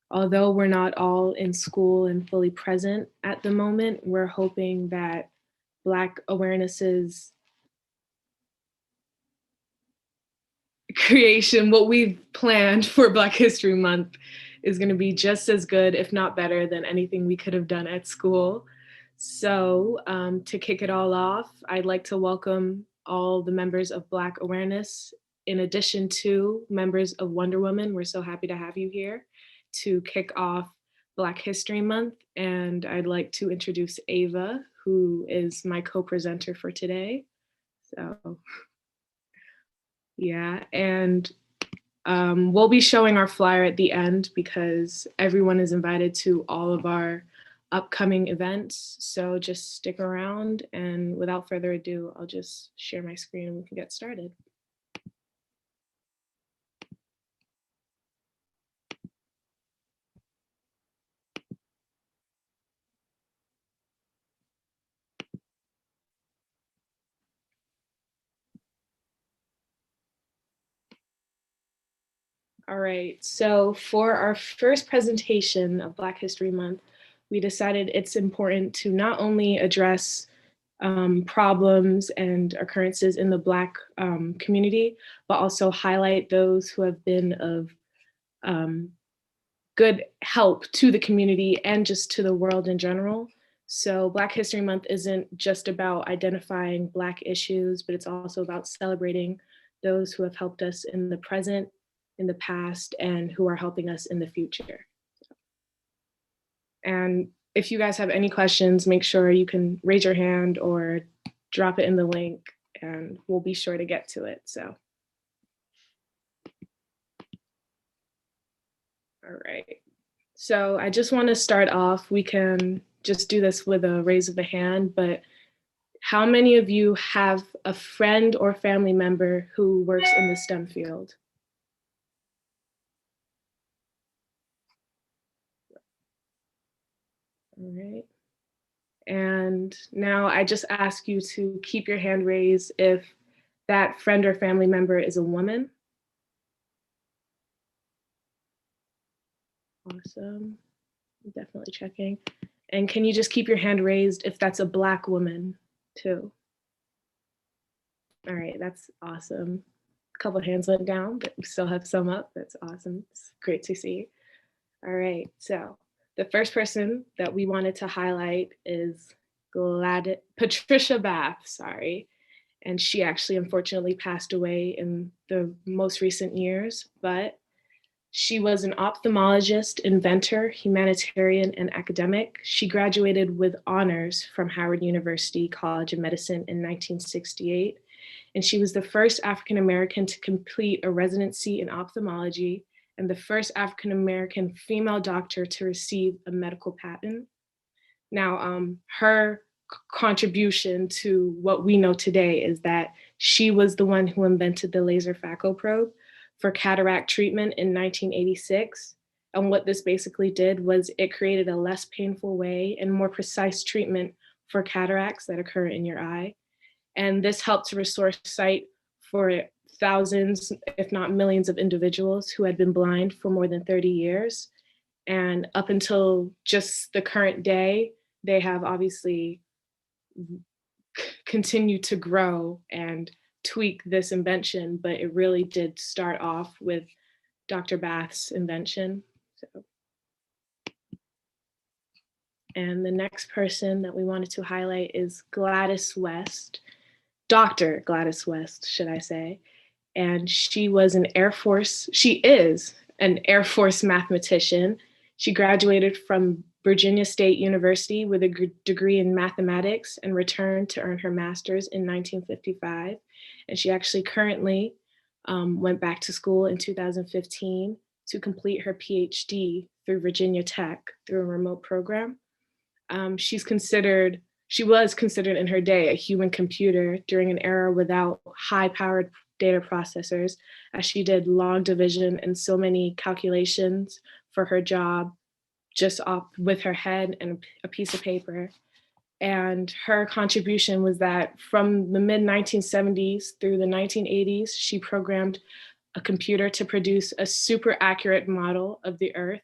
Although we're not all in school and fully present at the moment, we're hoping that Black awareness's creation, what we've planned for Black History Month, is going to be just as good, if not better, than anything we could have done at school. So to kick it all off, I'd like to welcome all the members of Black Awareness, in addition to members of Wonder Woman. We're so happy to have you here to kick off Black History Month. And I'd like to introduce Ava, who is my co-presenter for today. So yeah, and we'll be showing our flyer at the end because everyone is invited to all of our upcoming events. So just stick around, and without further ado, I'll just share my screen and we can get started. All right, so for our first presentation of Black History Month, we decided it's important to not only address problems and occurrences in the Black community, but also highlight those who have been of good help to the community and just to the world in general. So Black History Month isn't just about identifying Black issues, but it's also about celebrating those who have helped us in the present, in the past, and who are helping us in the future. And if you guys have any questions, make sure you can raise your hand or drop it in the link and we'll be sure to get to it. So, all right. So I just want to start off, we can just do this with a raise of the hand, but how many of you have a friend or family member who works in the STEM field? All right. And now I just ask you to keep your hand raised if that friend or family member is a woman. Awesome. Definitely checking. And can you just keep your hand raised if that's a Black woman too? All right, that's awesome. A couple hands went down, but we still have some up. That's awesome. It's great to see. All right, so the first person that we wanted to highlight is Patricia Bath, sorry. And she actually unfortunately passed away in the most recent years, but she was an ophthalmologist, inventor, humanitarian, and academic. She graduated with honors from Howard University College of Medicine in 1968. And she was the first African-American to complete a residency in ophthalmology and the first African-American female doctor to receive a medical patent. Now, her contribution to what we know today is that she was the one who invented the laser phaco probe for cataract treatment in 1986. And what this basically did was it created a less painful way and more precise treatment for cataracts that occur in your eye. And this helped to restore sight for thousands, if not millions of individuals who had been blind for more than 30 years. And up until just the current day, they have obviously continued to grow and tweak this invention, but it really did start off with Dr. Bath's invention. So. And the next person that we wanted to highlight is Gladys West, Dr. Gladys West, should I say. And she was she is an Air Force mathematician. She graduated from Virginia State University with a degree in mathematics and returned to earn her master's in 1955. And she actually currently went back to school in 2015 to complete her PhD through Virginia Tech through a remote program. She was considered in her day a human computer during an era without high-powered data processors, as she did long division and so many calculations for her job just off with her head and a piece of paper. And her contribution was that from the mid-1970s through the 1980s, she programmed a computer to produce a super accurate model of the Earth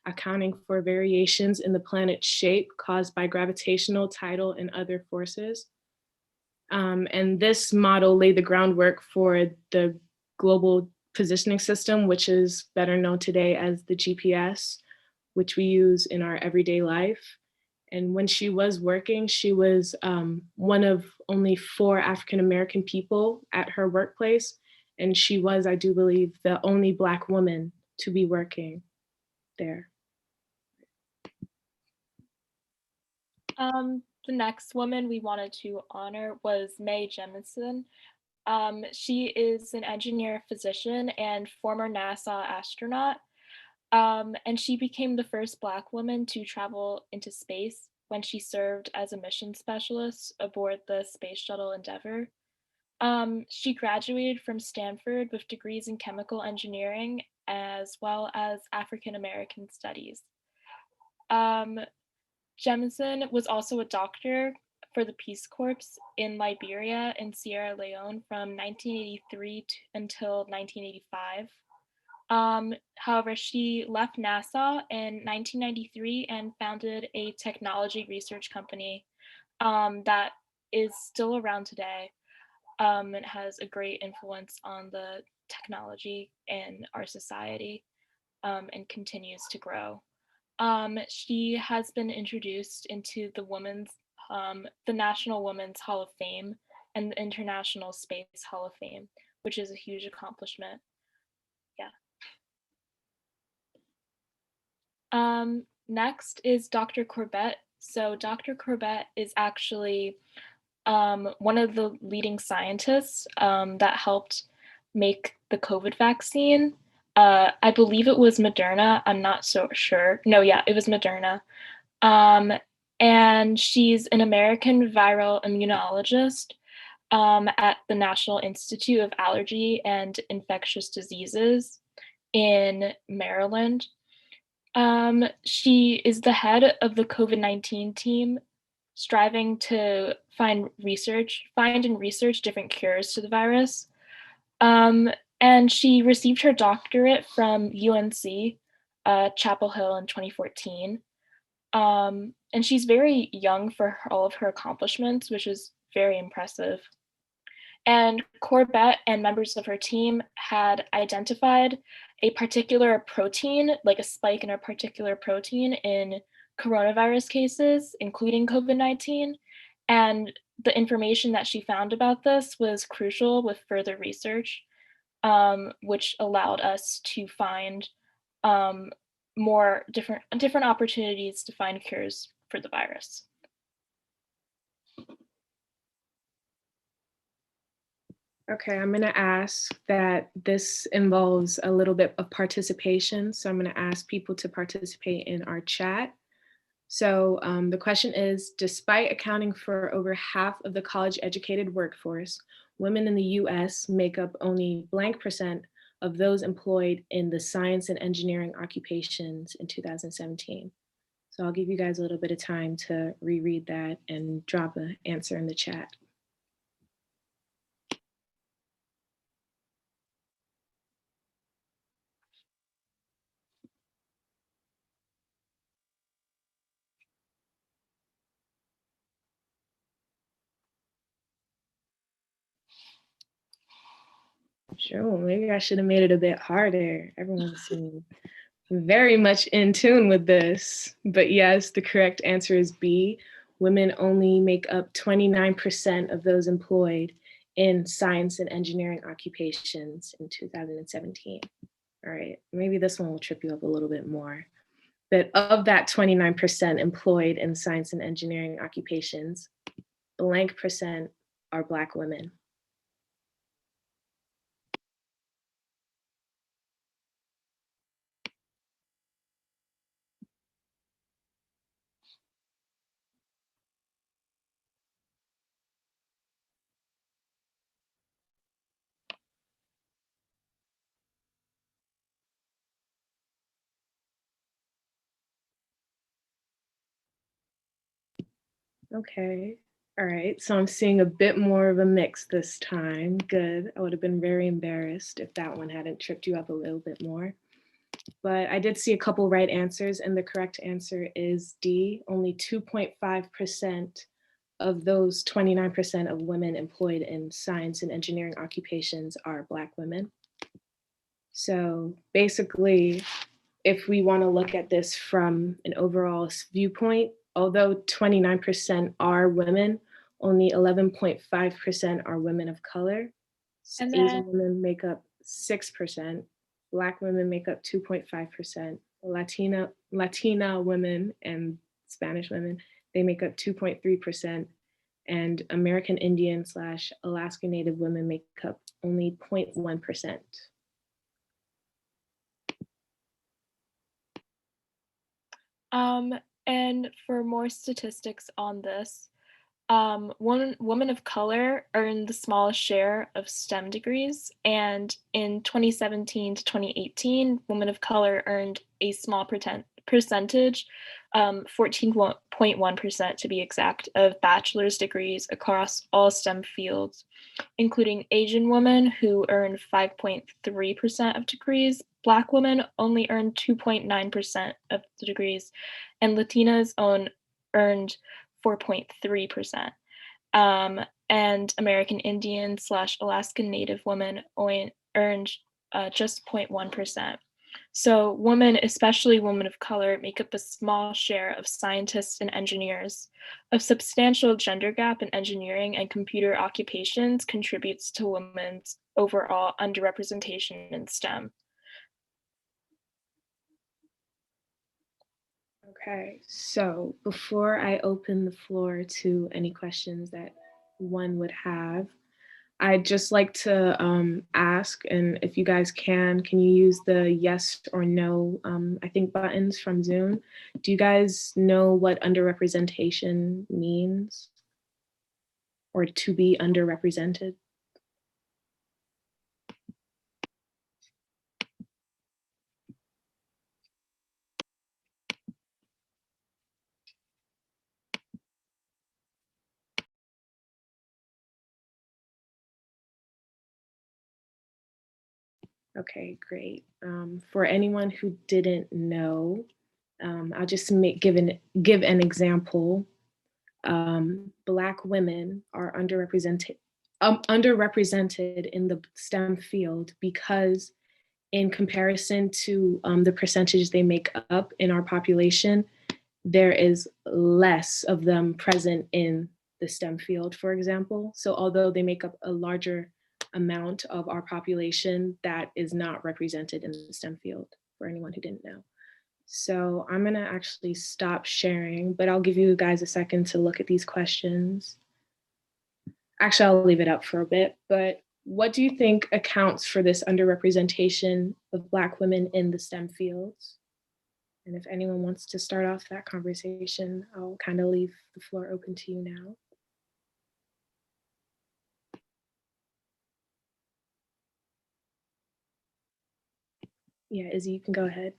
accounting for variations in the planet's shape caused by gravitational, tidal, and other forces. And this model laid the groundwork for the global positioning system, which is better known today as the GPS, which we use in our everyday life. And when she was working, she was one of only 4 African-American people at her workplace. And she was, I do believe, the only Black woman to be working there. The next woman we wanted to honor was Mae Jemison. She is an engineer physician and former NASA astronaut. And she became the first Black woman to travel into space when she served as a mission specialist aboard the Space Shuttle Endeavour. She graduated from Stanford with degrees in chemical engineering as well as African American studies. Um, Jemison was also a doctor for the Peace Corps in Liberia and Sierra Leone from 1983 until 1985. However, she left NASA in 1993 and founded a technology research company that is still around today. It has a great influence on the technology in our society and continues to grow. She has been introduced into the National Women's Hall of Fame and the International Space Hall of Fame, which is a huge accomplishment. Yeah. Next is Dr. Corbett. So Dr. Corbett is actually one of the leading scientists that helped make the COVID vaccine. I believe it was Moderna. I'm not so sure. No, yeah, it was Moderna. And she's an American viral immunologist at the National Institute of Allergy and Infectious Diseases in Maryland. She is the head of the COVID-19 team, striving to find and research different cures to the virus. And she received her doctorate from UNC, Chapel Hill in 2014. And she's very young for all of her accomplishments, which is very impressive. And Corbett and members of her team had identified a particular protein, like a spike in a particular protein in coronavirus cases, including COVID-19. And the information that she found about this was crucial with further research, which allowed us to find more different opportunities to find cures for the virus. Okay, I'm gonna ask that this involves a little bit of participation. So I'm gonna ask people to participate in our chat. So the question is, despite accounting for over half of the college educated workforce, women in the US make up only blank percent of those employed in the science and engineering occupations in 2017. So I'll give you guys a little bit of time to reread that and drop an answer in the chat. Sure, well, maybe I should have made it a bit harder. Everyone seems very much in tune with this. But yes, the correct answer is B. Women only make up 29% of those employed in science and engineering occupations in 2017. All right, maybe this one will trip you up a little bit more. But of that 29% employed in science and engineering occupations, blank percent are Black women. Okay. All right. So I'm seeing a bit more of a mix this time. Good. I would have been very embarrassed if that one hadn't tripped you up a little bit more. but I did see a couple right answers, and the correct answer is D. Only 2.5% of those 29% of women employed in science and engineering occupations are Black women. So basically, if we want to look at this from an overall viewpoint, although 29% are women, only 11.5% are women of color. And Asian then, women make up 6%, Black women make up 2.5%, Latina women and Spanish women, they make up 2.3%, and American Indian slash Alaska Native women make up only 0.1%. um, and for more statistics on this, women of color earned the smallest share of STEM degrees, and in 2017 to 2018, women of color earned a small percentage, 14.1% to be exact, of bachelor's degrees across all STEM fields, including Asian women who earned 5.3% of degrees, Black women only earned 2.9% of the degrees, and Latinas earned 4.3%. And American Indian slash Alaskan Native women earned just 0.1%. So women, especially women of color, make up a small share of scientists and engineers. A substantial gender gap in engineering and computer occupations contributes to women's overall underrepresentation in STEM. Okay, so before I open the floor to any questions that one would have, I'd just like to ask, and if you guys can you use the yes or no, I think buttons from Zoom. Do you guys know what underrepresentation means or to be underrepresented? Okay, great. For anyone who didn't know, I'll just give an example. Black women are underrepresented in the STEM field because in comparison to the percentage they make up in our population, there is less of them present in the STEM field, for example. So although they make up a larger amount of our population, that is not represented in the STEM field, for anyone who didn't know. So I'm gonna actually stop sharing, but I'll give you guys a second to look at these questions. Actually, I'll leave it up for a bit, but what do you think accounts for this underrepresentation of Black women in the STEM fields? And if anyone wants to start off that conversation, I'll kind of leave the floor open to you now. Yeah, Izzy, you can go ahead.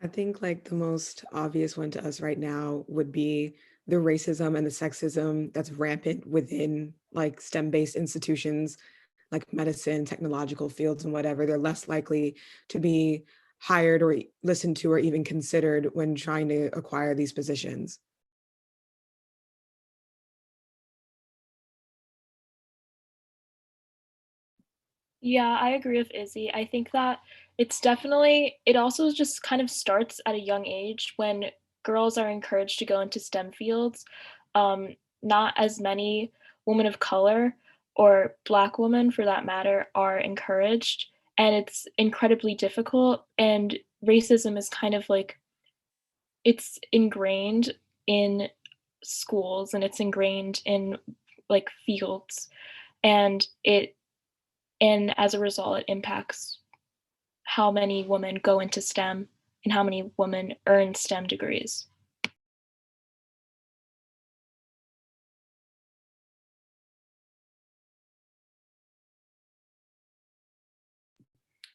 I think like the most obvious one to us right now would be the racism and the sexism that's rampant within like STEM-based institutions like medicine, technological fields, and whatever. They're less likely to be hired or listened to or even considered when trying to acquire these positions. Yeah, I agree with Izzy. I think that it also just kind of starts at a young age when girls are encouraged to go into STEM fields. Um, Not as many women of color or Black women, for that matter, are encouraged, and it's incredibly difficult. And racism is kind of like it's ingrained in schools and it's ingrained in like fields, and as a result, it impacts how many women go into STEM and how many women earn STEM degrees.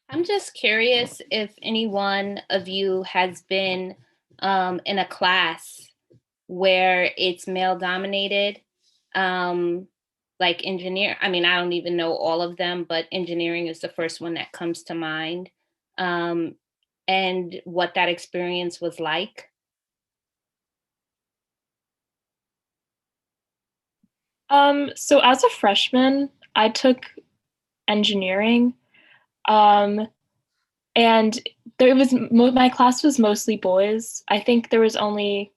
I'm just curious if any one of you has been in a class where it's male dominated, like engineer. I mean, I don't even know all of them, but engineering is the first one that comes to mind. Um, and what that experience was like? So as a freshman, I took engineering, um, and my class was mostly boys. I think there was only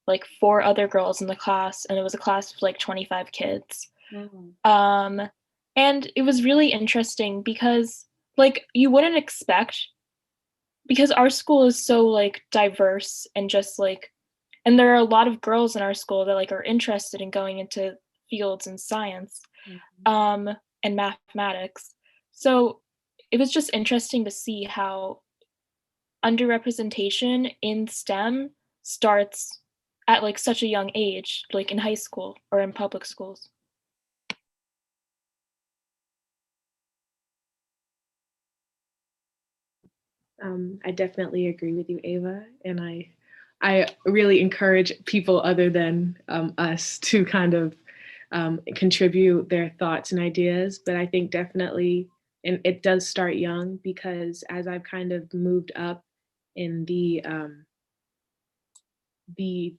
like 4 other girls in the class, and it was a class of like 25 kids. Um, and it was really interesting because like you wouldn't expect, because our school is so like diverse and just like, and there are a lot of girls in our school that like are interested in going into fields in science, and mathematics. So it was just interesting to see how underrepresentation in STEM starts at like such a young age, like in high school or in public schools. I definitely agree with you, Ava, and I really encourage people other than us to kind of contribute their thoughts and ideas. But I think definitely, and it does start young, because as I've kind of moved up in the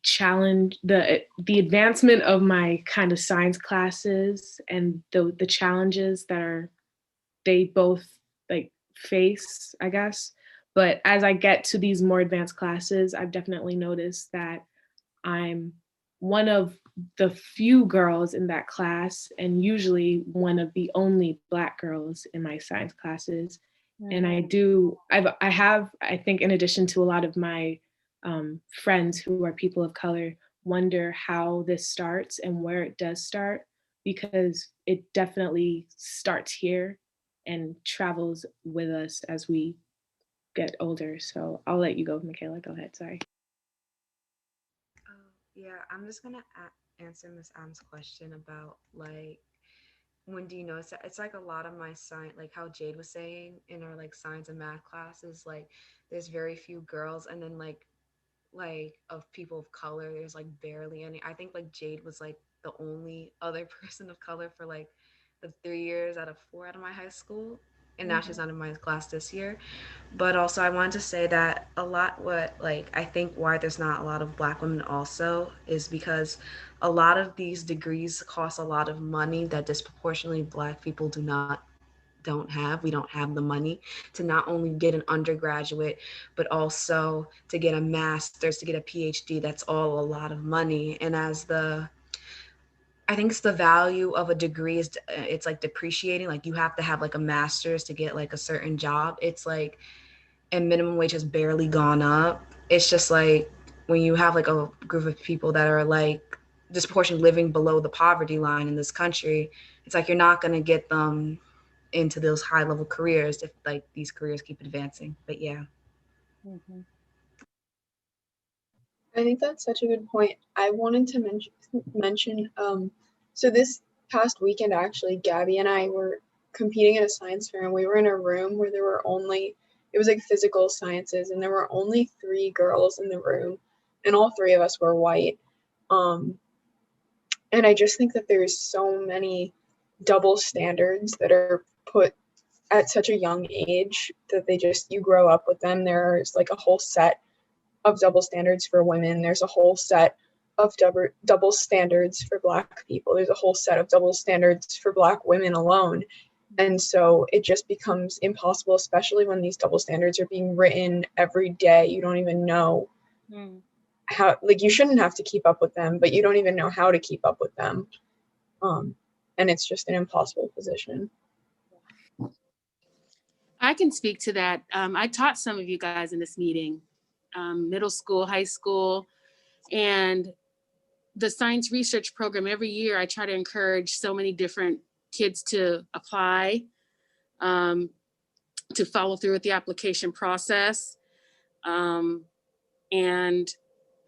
challenge, the advancement of my kind of science classes, and the challenges that they both like face, I guess. But as I get to these more advanced classes, I've definitely noticed that I'm one of the few girls in that class, and usually one of the only Black girls in my science classes. And I think, in addition to a lot of my friends who are people of color, wonder how this starts and where it does start, because it definitely starts here and travels with us as we get older. So I'll let you go, Michaela. Go ahead. Sorry. Yeah, I'm just gonna answer Miss M's question about like when do you notice that? It's like a lot of my science, like how Jade was saying in our like science and math classes, like there's very few girls, and then like of people of color, there's like barely any. I think like Jade was like the only other person of color for like the 3 years out of 4 out of my high school, and now she's not in my class this year. But also, I wanted to say that a lot, what like I think why there's not a lot of Black women also is because a lot of these degrees cost a lot of money that disproportionately Black people don't have. We don't have the money to not only get an undergraduate, but also to get a master's, to get a PhD. That's all a lot of money. And I think it's the value of a degree is it's like depreciating. Like you have to have like a master's to get like a certain job. It's like, and minimum wage has barely gone up. It's just like when you have like a group of people that are like disproportionately living below the poverty line in this country, it's like you're not going to get them into those high level careers if like these careers keep advancing. But yeah. I think that's such a good point. I wanted to mention so this past weekend actually Gabby and I were competing in a science fair, and we were in a room where there were only, it was like physical sciences, and there were only 3 girls in the room, and all 3 of us were white. And I just think that there's so many double standards that are put at such a young age that you grow up with them. There's like a whole set of double standards for women. There's a whole set of double standards for Black people. There's a whole set of double standards for Black women alone. And so it just becomes impossible, especially when these double standards are being written every day. You don't even know how, like, you shouldn't have to keep up with them, but you don't even know how to keep up with them. And it's just an impossible position. I can speak to that. I taught some of you guys in this meeting, middle school, high school, and the science research program. Every year I try to encourage so many different kids to apply, to follow through with the application process. And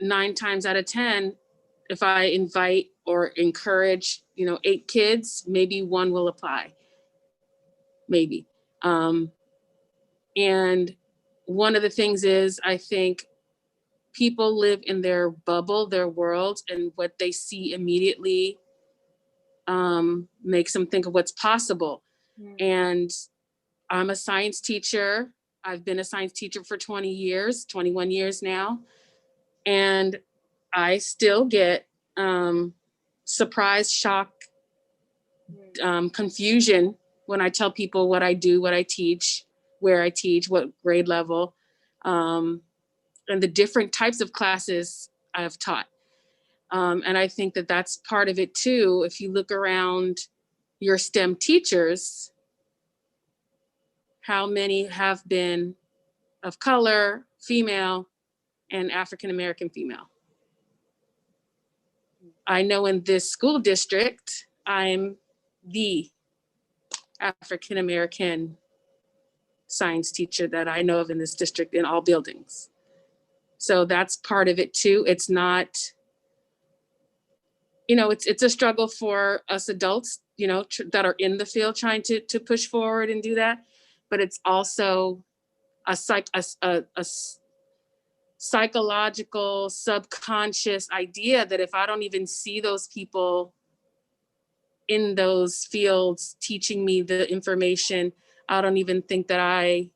9 times out of 10, if I invite or encourage, 8 kids, maybe 1 will apply, maybe. And one of the things is, I think people live in their bubble, their world, and what they see immediately makes them think of what's possible. And I'm a science teacher. I've been a science teacher for 20 years, 21 years now, and I still get surprise, shock, confusion when I tell people what I do, what I teach, where I teach, what grade level, and the different types of classes I've taught. And I think that that's part of it too. If you look around your STEM teachers, how many have been of color, female, and African-American female? I know in this school district, I'm the African-American science teacher that I know of in this district in all buildings. So that's part of it too. It's not, it's a struggle for us adults, that are in the field trying to push forward and do that. But it's also a psychological, subconscious idea that if I don't even see those people in those fields teaching me the information, I don't even think that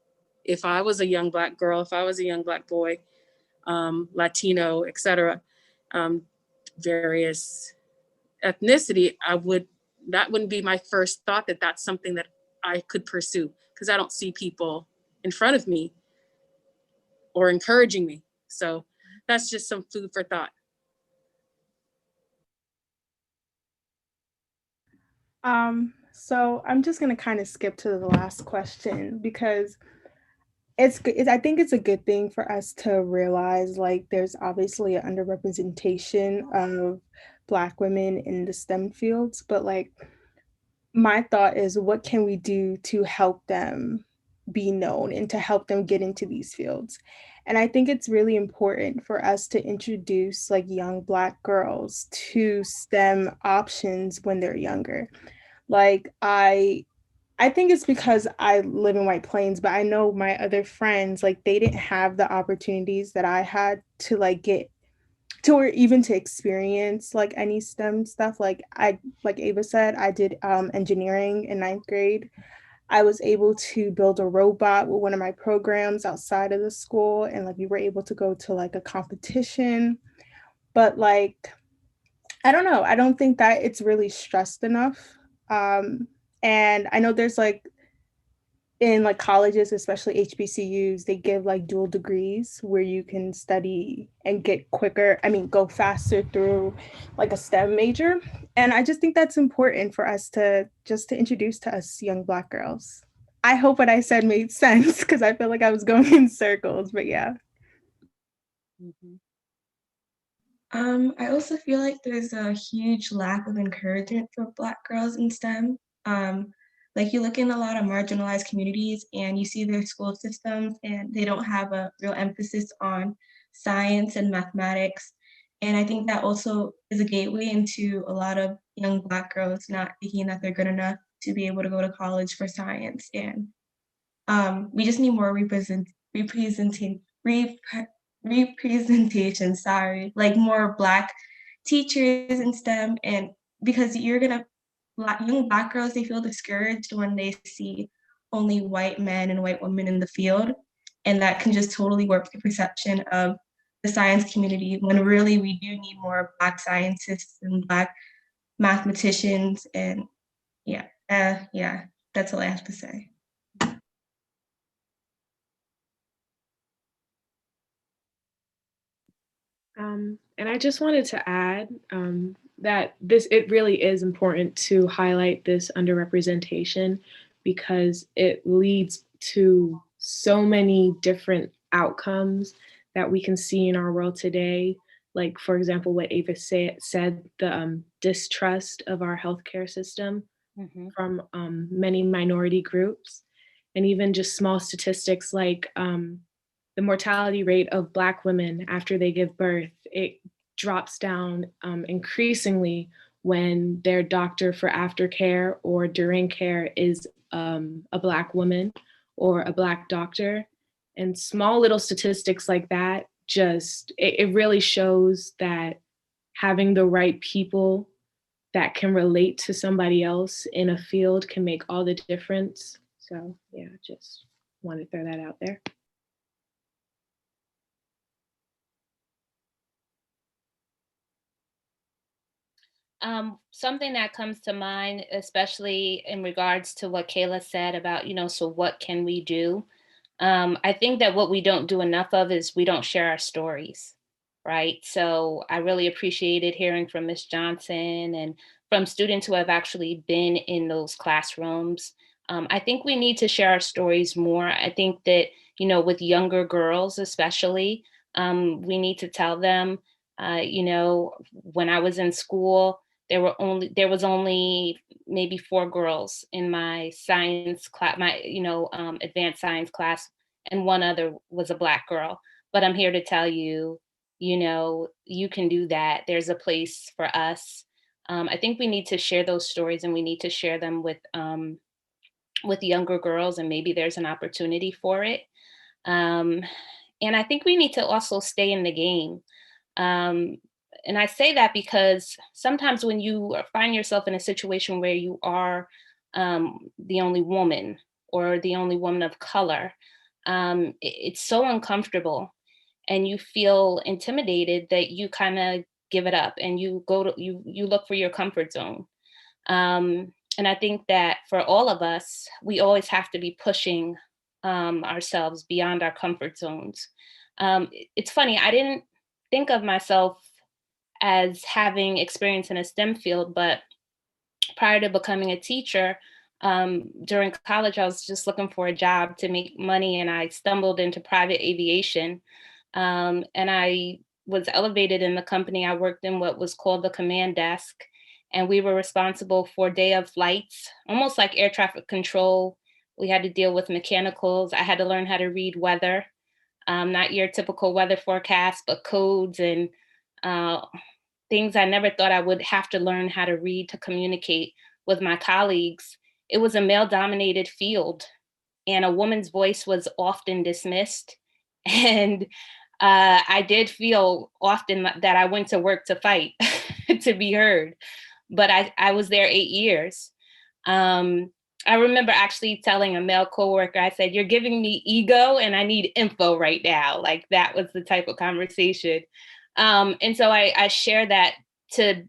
if I was a young Black girl, if I was a young Black boy, Latino, et cetera, various ethnicity, that wouldn't be my first thought that that's something that I could pursue, because I don't see people in front of me or encouraging me. So that's just some food for thought. So I'm just gonna kind of skip to the last question because I think it's a good thing for us to realize like there's obviously an underrepresentation of Black women in the STEM fields, but like my thought is what can we do to help them be known and to help them get into these fields? And I think it's really important for us to introduce like young Black girls to STEM options when they're younger. Like I think it's because I live in White Plains, but I know my other friends, like they didn't have the opportunities that I had to like get to or even to experience like any STEM stuff. Like Ava said, I did engineering in 9th grade. I was able to build a robot with one of my programs outside of the school, and like we were able to go to like a competition. But like, I don't know, I don't think that it's really stressed enough. And I know there's like in like colleges, especially HBCUs, they give like dual degrees where you can study and go faster through like a STEM major. And I just think that's important for us to introduce to us young Black girls. I hope what I said made sense because I feel like I was going in circles, but yeah. I also feel like there's a huge lack of encouragement for Black girls in STEM. Like you look in a lot of marginalized communities and you see their school systems and they don't have a real emphasis on science and mathematics. And I think that also is a gateway into a lot of young Black girls not thinking that they're good enough to be able to go to college for science. And we just need more representation, like more Black teachers in STEM. And because young Black girls, they feel discouraged when they see only white men and white women in the field. And that can just totally warp the perception of the science community when really we do need more Black scientists and Black mathematicians. And yeah, that's all I have to say. And I just wanted to add that it really is important to highlight this underrepresentation because it leads to so many different outcomes that we can see in our world today. Like, for example, what Ava said, the distrust of our healthcare system from many minority groups, and even just small statistics like the mortality rate of Black women after they give birth, it drops down increasingly when their doctor for aftercare or during care is a Black woman or a Black doctor. And small little statistics like that, it really shows that having the right people that can relate to somebody else in a field can make all the difference. So yeah, just want to throw that out there. Something that comes to mind, especially in regards to what Kayla said about, so what can we do? I think that what we don't do enough of is we don't share our stories, right? So I really appreciated hearing from Ms. Johnson and from students who have actually been in those classrooms. I think we need to share our stories more. I think that, with younger girls especially, we need to tell them, when I was in school, there was only maybe 4 girls in my science class, my advanced science class, and one other was a Black girl. But I'm here to tell you, you can do that. There's a place for us. I think we need to share those stories, and we need to share them with younger girls, and maybe there's an opportunity for it. And I think we need to also stay in the game. And I say that because sometimes when you find yourself in a situation where you are the only woman or the only woman of color, it's so uncomfortable, and you feel intimidated that you kind of give it up and you look for your comfort zone. And I think that for all of us, we always have to be pushing ourselves beyond our comfort zones. It's funny, I didn't think of myself as having experience in a STEM field, but prior to becoming a teacher, during college, I was just looking for a job to make money, and I stumbled into private aviation. And I was elevated in the company. I worked in what was called the command desk, and we were responsible for day of flights, almost like air traffic control. We had to deal with mechanicals. I had to learn how to read weather, not your typical weather forecast, but codes and things I never thought I would have to learn how to read to communicate with my colleagues. It was a male-dominated field, and a woman's voice was often dismissed. And I did feel often that I went to work to fight to be heard, but I was there 8 years. I remember actually telling a male coworker, I said, "You're giving me ego and I need info right now." Like, that was the type of conversation. And so I share that to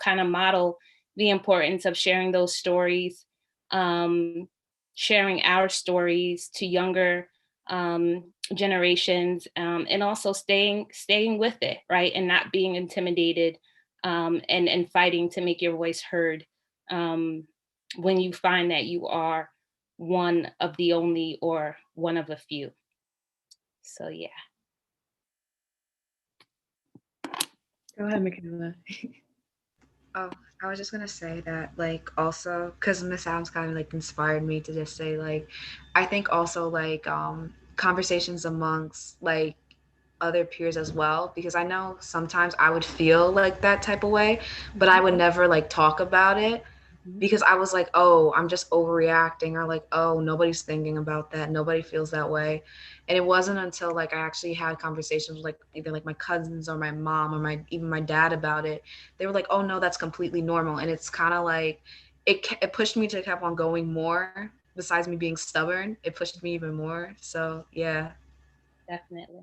kind of model the importance of sharing those stories, sharing our stories to younger generations, and also staying with it, right, and not being intimidated, and fighting to make your voice heard when you find that you are one of the only or one of a few. So yeah. Go ahead, Michaela. Oh, I was just gonna say that, like, also, because Miss Adams kind of like inspired me to just say, like, I think also like conversations amongst like other peers as well, because I know sometimes I would feel like that type of way, but I would never like talk about it because I was like, oh, I'm just overreacting, or like, oh, nobody's thinking about that, nobody feels that way. And it wasn't until like I actually had conversations with like either like my cousins or my mom or even my dad about it. They were like, oh no, that's completely normal. And it's kind of like it pushed me to keep on going more. Besides me being stubborn, it pushed me even more. So yeah. Definitely.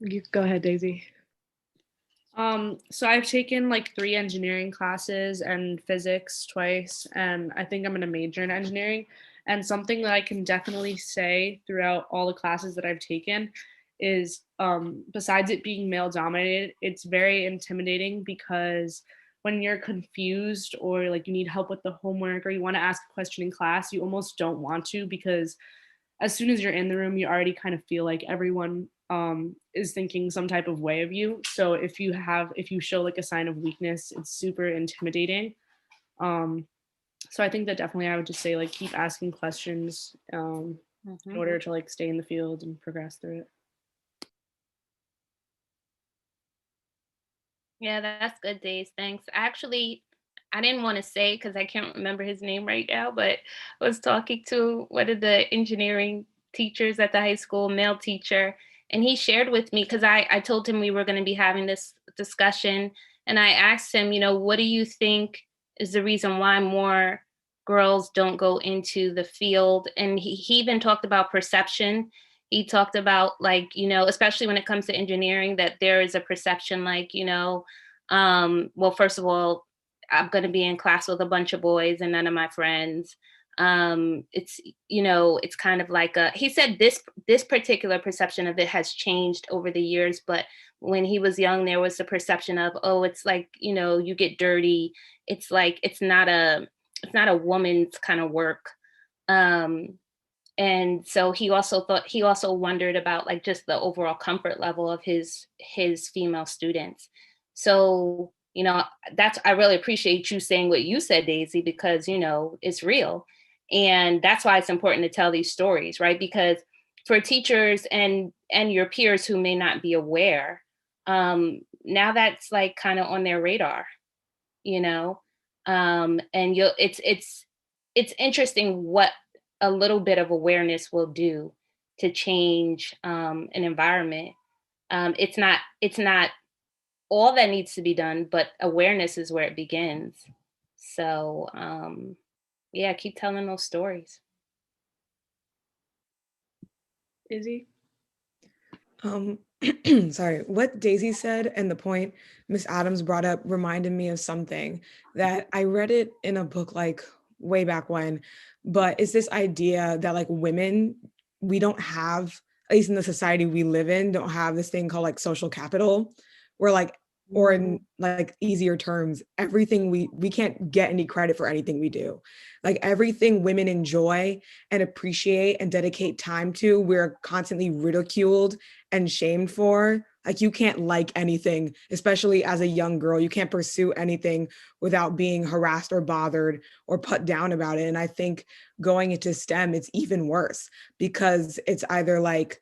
You go ahead, Daisy. So I've taken like 3 engineering classes and physics twice, and I think I'm going to major in engineering. And something that I can definitely say throughout all the classes that I've taken is, besides it being male dominated, it's very intimidating because when you're confused or like you need help with the homework or you want to ask a question in class, you almost don't want to, because as soon as you're in the room, you already kind of feel like everyone is thinking some type of way of you. So if you show like a sign of weakness, it's super intimidating. So I think that definitely I would just say like keep asking questions in order to like stay in the field and progress through it. Yeah, that's good, Days. Thanks. Actually, I didn't want to say because I can't remember his name right now, but I was talking to one of the engineering teachers at the high school, male teacher, and he shared with me, because I told him we were going to be having this discussion, And I asked him, what do you think is the reason why more girls don't go into the field? And he even talked about perception. He talked about especially when it comes to engineering, that there is a perception well, first of all, I'm going to be in class with a bunch of boys and none of my friends. It's kind of like he said this particular perception of it has changed over the years, but when he was young, there was the perception of, oh, it's like, you get dirty. It's like, it's not a woman's kind of work. And so he also wondered about like just the overall comfort level of his female students. So, I really appreciate you saying what you said, Daisy, because, it's real. And that's why it's important to tell these stories, right? Because for teachers and your peers who may not be aware, now that's like kind of on their radar, and it's interesting what a little bit of awareness will do to change an environment. It's not all that needs to be done, but awareness is where it begins. So yeah, keep telling those stories. Izzy? Sorry, what Daisy said and the point Miss Adams brought up reminded me of something that I read it in a book like way back when, but it's this idea that like women, we don't have, at least in the society we live in, don't have this thing called like social capital, where like, or in like easier terms, everything we can't get any credit for anything we do. Like everything women enjoy and appreciate and dedicate time to, we're constantly ridiculed and shamed for. Like you can't like anything, especially as a young girl, you can't pursue anything without being harassed or bothered or put down about it. And I think going into STEM, it's even worse because it's either like,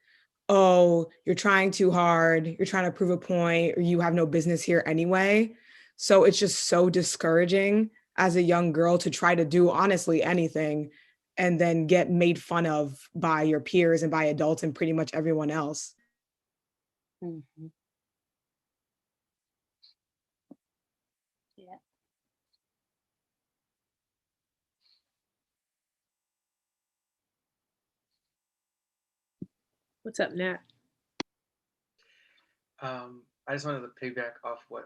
oh, you're trying too hard, you're trying to prove a point, or you have no business here anyway. So it's just so discouraging as a young girl to try to do honestly anything and then get made fun of by your peers and by adults and pretty much everyone else. Mm-hmm. Yeah. What's up, Nat? I just wanted to piggyback off what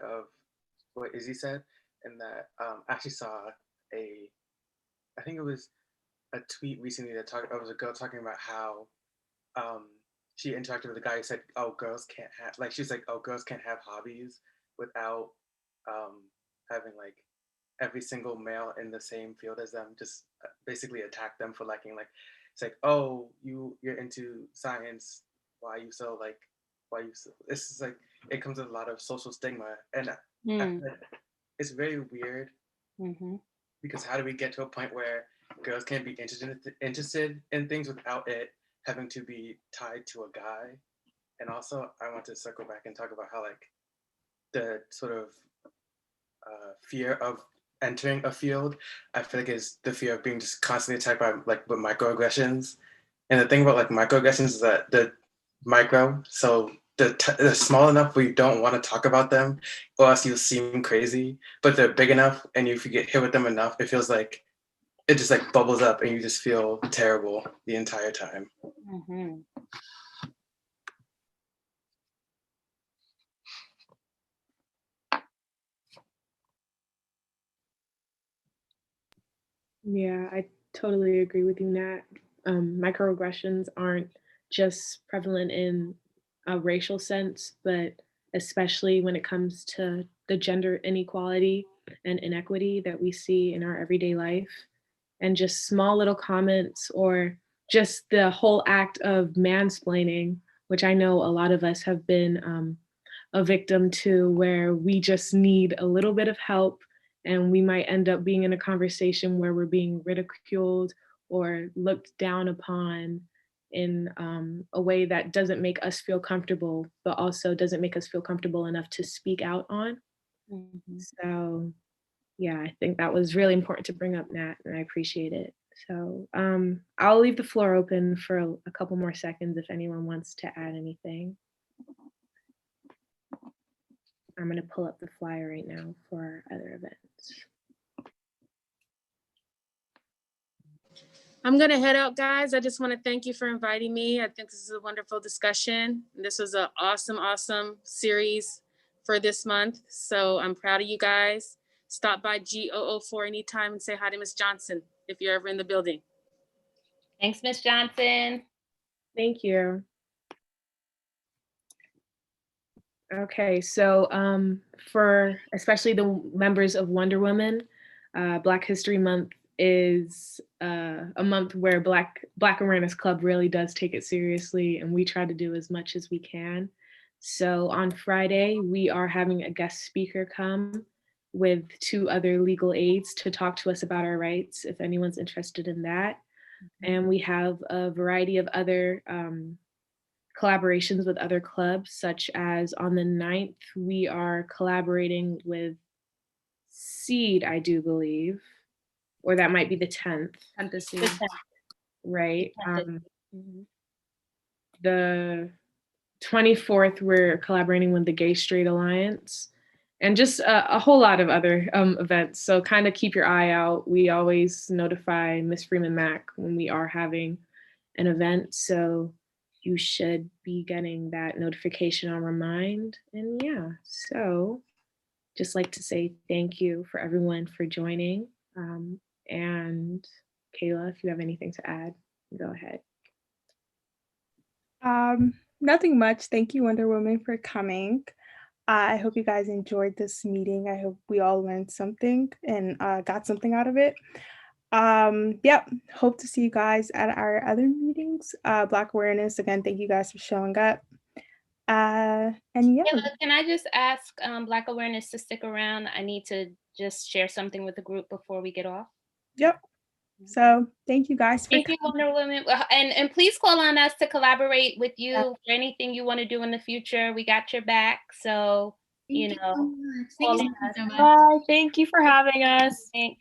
Izzy said, and that I actually saw I think it was a tweet recently that was a girl talking about how she interacted with a guy who said, "Oh, girls can't have," like she's like, "Oh, girls can't have hobbies without having like every single male in the same field as them just basically attack them for liking like it's like, oh, you're into science, why you so like why you so this is like it comes with a lot of social stigma and I feel like it's very weird because how do we get to a point where girls can't be interested in things without it having to be tied to a guy? And also I want to circle back and talk about how like the sort of fear of entering a field, I feel like is the fear of being just constantly attacked by like with microaggressions. And the thing about like microaggressions is that the micro, so they're small enough where you don't want to talk about them or else you'll seem crazy, but they're big enough and if you get hit with them enough, it feels like it just like bubbles up and you just feel terrible the entire time. Mm-hmm. Yeah, I totally agree with you, Nat. Microaggressions aren't just prevalent in a racial sense, but especially when it comes to the gender inequality and inequity that we see in our everyday life. And just small little comments or just the whole act of mansplaining, which I know a lot of us have been a victim to, where we just need a little bit of help and we might end up being in a conversation where we're being ridiculed or looked down upon in a way that doesn't make us feel comfortable, but also doesn't make us feel comfortable enough to speak out on. So yeah, I think that was really important to bring up, Nat, and I appreciate it. So I'll leave the floor open for a couple more seconds if anyone wants to add anything. I'm going to pull up the flyer right now for our other events. I'm gonna head out, guys. I just want to thank you for inviting me. I think this is a wonderful discussion. This was an awesome, awesome series for this month. So I'm proud of you guys. Stop by G004 anytime and say hi to Miss Johnson if you're ever in the building. Thanks, Miss Johnson. Thank you. Okay, so for especially the members of Wonder Woman, Black History Month is a month where Black Awareness Club really does take it seriously, and we try to do as much as we can. So on Friday, we are having a guest speaker come with 2 other legal aides to talk to us about our rights, if anyone's interested in that. And we have a variety of other collaborations with other clubs, such as on the 9th, we are collaborating with Seed, I do believe, or that might be the 10th. Right. The 24th, we're collaborating with the Gay Straight Alliance, and just a whole lot of other events. So kind of keep your eye out. We always notify Miss Freeman Mack when we are having an event. So you should be getting that notification on Remind. And yeah, so just like to say thank you for everyone for joining. And Kayla, if you have anything to add, go ahead. Nothing much. Thank you, Wonder Woman, for coming. I hope you guys enjoyed this meeting. I hope we all learned something and got something out of it. Yep, hope to see you guys at our other meetings. Black Awareness, again, thank you guys for showing up. And yeah. Can I just ask Black Awareness to stick around? I need to just share something with the group before we get off. Yep. So thank you guys. Thank you, Wonder Woman. And please call on us to collaborate with you for anything you want to do in the future. We got your back. So, Thank you so much. Thank you so much. Bye. Thank you for having us. Thanks.